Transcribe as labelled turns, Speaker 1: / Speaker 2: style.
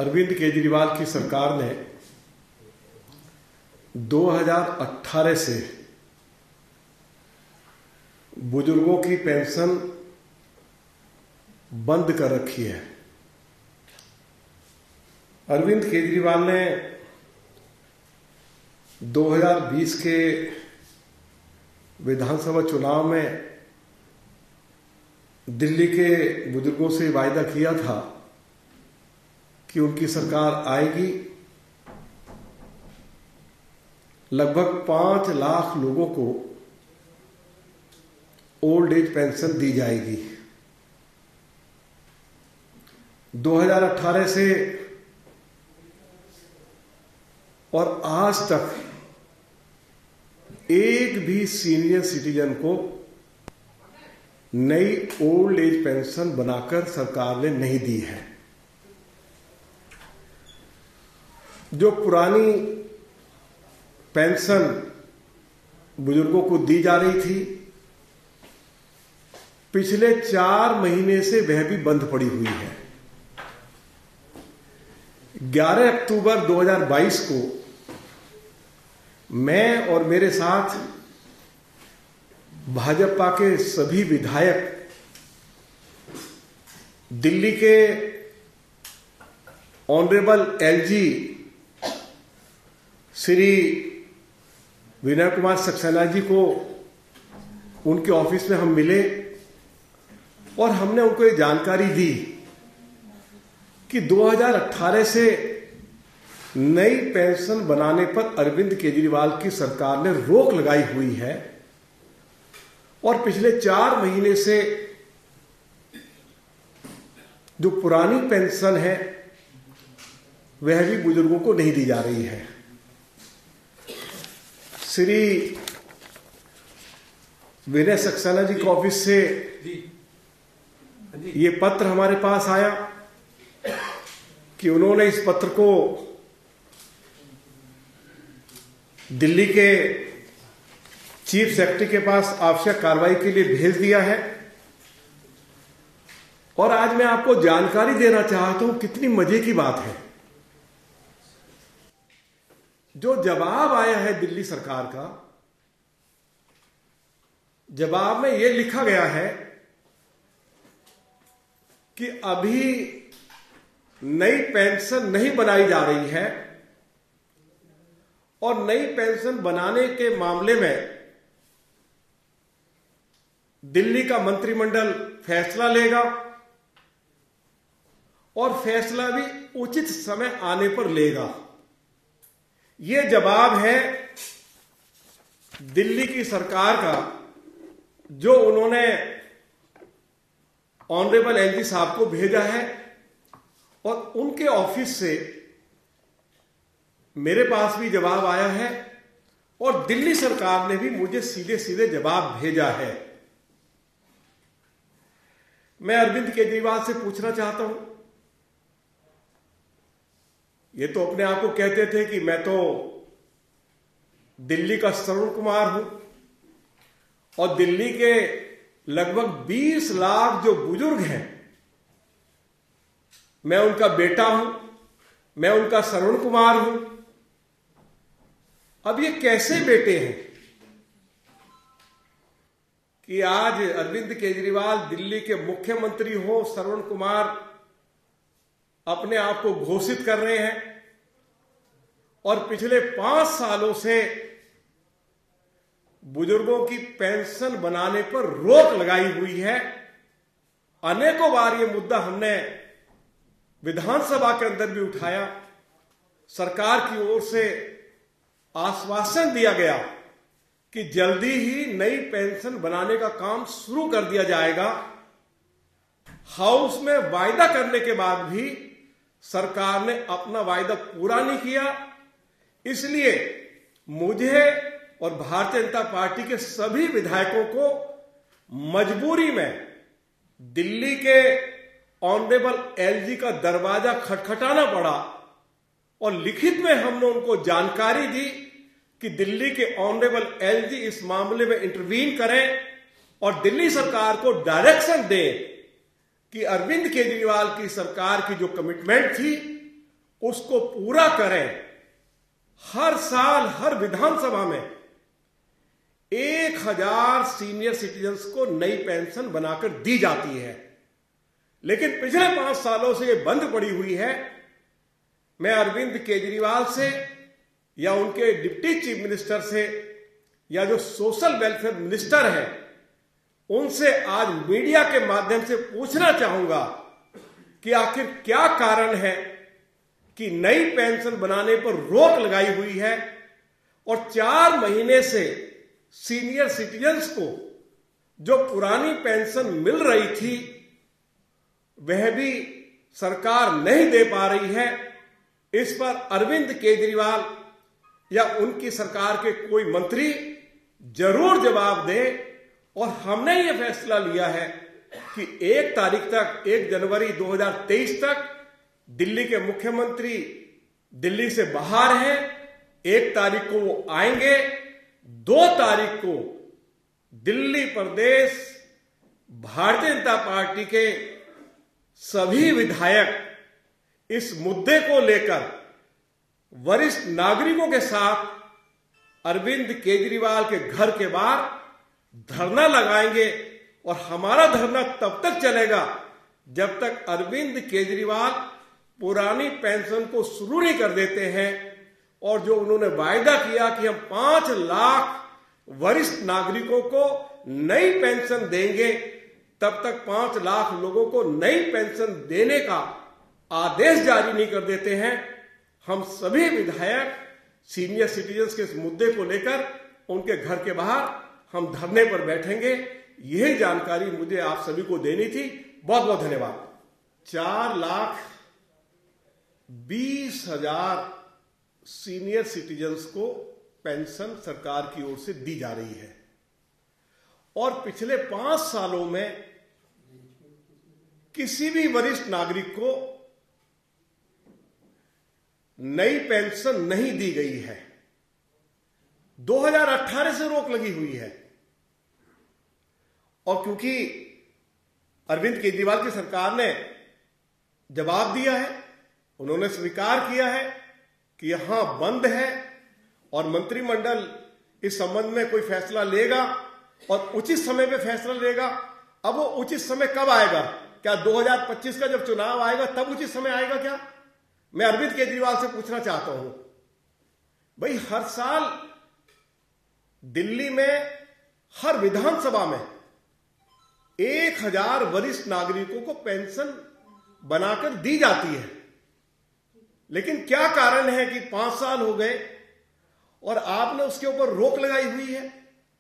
Speaker 1: अरविंद केजरीवाल की सरकार ने 2018 से बुजुर्गों की पेंशन बंद कर रखी है। अरविंद केजरीवाल ने 2020 के विधानसभा चुनाव में दिल्ली के बुजुर्गों से वायदा किया था कि उनकी सरकार आएगी, लगभग 5 लाख लोगों को ओल्ड एज पेंशन दी जाएगी। 2018 से और आज तक एक भी सीनियर सिटीजन को नई ओल्ड एज पेंशन बनाकर सरकार ने नहीं दी है। जो पुरानी पेंशन बुजुर्गों को दी जा रही थी, पिछले 4 महीने से वह भी बंद पड़ी हुई है। 11 अक्टूबर 2022 को मैं और मेरे साथ भाजपा के सभी विधायक दिल्ली के ऑनरेबल एलजी श्री विनय कुमार सक्सेना जी को उनके ऑफिस में हम मिले और हमने उनको ये जानकारी दी कि 2018 से नई पेंशन बनाने पर अरविंद केजरीवाल की सरकार ने रोक लगाई हुई है और पिछले 4 महीने से जो पुरानी पेंशन है वह भी बुजुर्गों को नहीं दी जा रही है। श्री विनय सक्सेना जी के ऑफिस से ये पत्र हमारे पास आया कि उन्होंने इस पत्र को दिल्ली के चीफ सेक्रेटरी के पास आवश्यक कार्रवाई के लिए भेज दिया है। और आज मैं आपको जानकारी देना चाहता हूं, कितनी मजे की बात है। जो जवाब आया है दिल्ली सरकार का, जवाब में यह लिखा गया है कि अभी नई पेंशन नहीं बनाई जा रही है और नई पेंशन बनाने के मामले में दिल्ली का मंत्रिमंडल फैसला लेगा और फैसला भी उचित समय आने पर लेगा। यह जवाब है दिल्ली की सरकार का, जो उन्होंने ऑनरेबल एलजी साहब को भेजा है और उनके ऑफिस से मेरे पास भी जवाब आया है और दिल्ली सरकार ने भी मुझे सीधे सीधे जवाब भेजा है। मैं अरविंद केजरीवाल से पूछना चाहता हूं, ये तो अपने आप को कहते थे कि मैं तो दिल्ली का श्रवण कुमार हूं और दिल्ली के लगभग 20 लाख जो बुजुर्ग हैं, मैं उनका बेटा हूं, मैं उनका श्रवण कुमार हूं। अब ये कैसे बेटे हैं कि आज अरविंद केजरीवाल दिल्ली के मुख्यमंत्री हो, श्रवण कुमार अपने आप को घोषित कर रहे हैं और पिछले 5 सालों से बुजुर्गों की पेंशन बनाने पर रोक लगाई हुई है। अनेकों बार ये मुद्दा हमने विधानसभा के अंदर भी उठाया। सरकार की ओर से आश्वासन दिया गया कि जल्दी ही नई पेंशन बनाने का काम शुरू कर दिया जाएगा। हाउस में वायदा करने के बाद भी सरकार ने अपना वायदा पूरा नहीं किया। इसलिए मुझे और भारतीय जनता पार्टी के सभी विधायकों को मजबूरी में दिल्ली के ऑनरेबल एलजी का दरवाजा खटखटाना पड़ा और लिखित में हमने उनको जानकारी दी कि दिल्ली के ऑनरेबल एलजी इस मामले में इंटरवीन करें और दिल्ली सरकार को डायरेक्शन दें कि अरविंद केजरीवाल की सरकार की जो कमिटमेंट थी उसको पूरा करें। हर साल हर विधानसभा में 1000 सीनियर सिटीजन्स को नई पेंशन बनाकर दी जाती है, लेकिन पिछले 5 सालों से यह बंद पड़ी हुई है। मैं अरविंद केजरीवाल से या उनके डिप्टी चीफ मिनिस्टर से या जो सोशल वेलफेयर मिनिस्टर हैं उनसे आज मीडिया के माध्यम से पूछना चाहूंगा कि आखिर क्या कारण है कि नई पेंशन बनाने पर रोक लगाई हुई है और 4 महीने से सीनियर सिटीजन्स को जो पुरानी पेंशन मिल रही थी वह भी सरकार नहीं दे पा रही है। इस पर अरविंद केजरीवाल या उनकी सरकार के कोई मंत्री जरूर जवाब दें। और हमने ये फैसला लिया है कि 1 तारीख तक, 1 जनवरी 2023 तक दिल्ली के मुख्यमंत्री दिल्ली से बाहर हैं। 1 तारीख को वो आएंगे, 2 तारीख को दिल्ली प्रदेश भारतीय जनता पार्टी के सभी विधायक इस मुद्दे को लेकर वरिष्ठ नागरिकों के साथ अरविंद केजरीवाल के घर के बाहर धरना लगाएंगे। और हमारा धरना तब तक चलेगा जब तक अरविंद केजरीवाल पुरानी पेंशन को शुरू नहीं कर देते हैं। और जो उन्होंने वायदा किया कि हम 5 लाख वरिष्ठ नागरिकों को नई पेंशन देंगे, तब तक 5 लाख लोगों को नई पेंशन देने का आदेश जारी नहीं कर देते हैं, हम सभी विधायक सीनियर सिटीजन्स के इस मुद्दे को लेकर उनके घर के बाहर हम धरने पर बैठेंगे। यही जानकारी मुझे आप सभी को देनी थी। बहुत बहुत धन्यवाद। 4,20,000 सीनियर सिटीजन्स को पेंशन सरकार की ओर से दी जा रही है और पिछले 5 सालों में किसी भी वरिष्ठ नागरिक को नई पेंशन नहीं दी गई है। 2018 से रोक लगी हुई है और क्योंकि अरविंद केजरीवाल की सरकार ने जवाब दिया है, उन्होंने स्वीकार किया है कि यहां बंद है और मंत्रिमंडल इस संबंध में कोई फैसला लेगा और उचित समय पे फैसला लेगा। अब वो उचित समय कब आएगा? क्या 2025 का जब चुनाव आएगा तब उचित समय आएगा क्या? मैं अरविंद केजरीवाल से पूछना चाहता हूं, भाई हर साल दिल्ली में हर विधानसभा में 1000 वरिष्ठ नागरिकों को पेंशन बनाकर दी जाती है, लेकिन क्या कारण है कि 5 साल हो गए और आपने उसके ऊपर रोक लगाई हुई है?